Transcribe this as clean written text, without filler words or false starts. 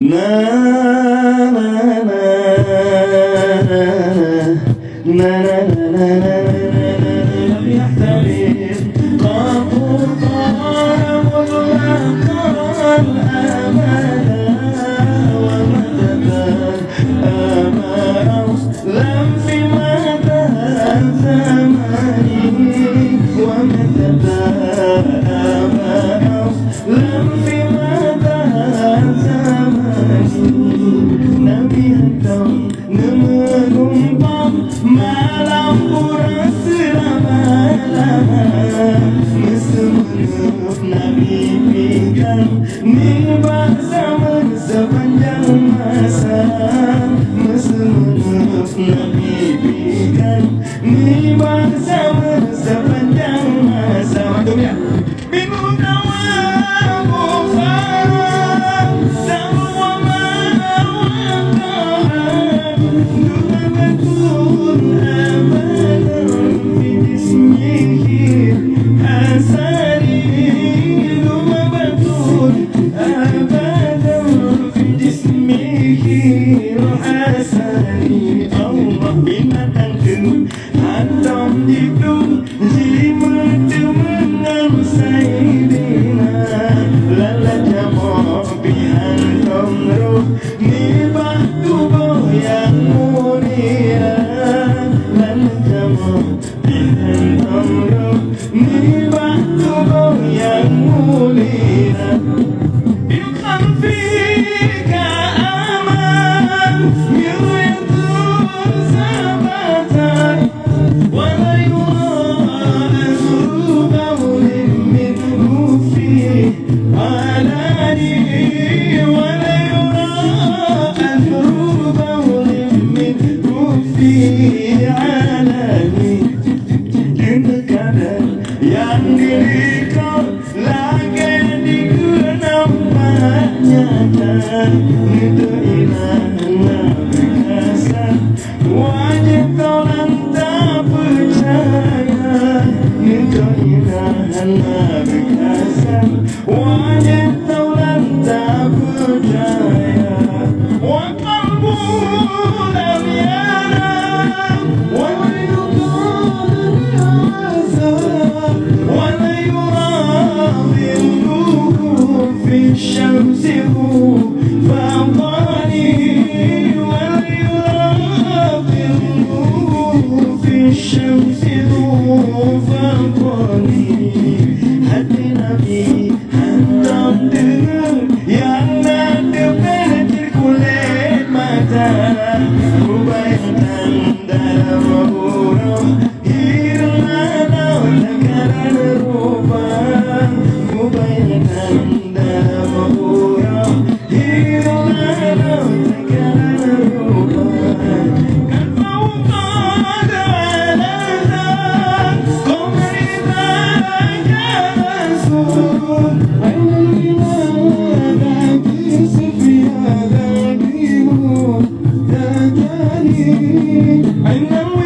Na na na na na na na لم يحتمل قبول قال مطلقا أملا ومددا أمرا لم في مدى زمانه ومددا أمرا لم في مدى زمانه نبي هتم نمرم malam pura-pura Mesemenup Nabi pinggan Nibah zaman sepanjang masa Mesemenup Nabi pinggan Nibah zaman sepanjang masa Mantap ya? Minggu kawan Bufara Semua malam Tuhan Duga betul yang diriku lagi dikenal banyak itu ilahnya berkasa wajib kau tak percaya itu ilahnya berkasa wajib kau tak percaya wakal bulan yana الشمس فأمطاني وليرى في الشمس فأمطاني hati Nabi hantam dengan yang ada petir kulit mata ku bayangkan dalam burung hirna takaran rupa ku bayangkan I know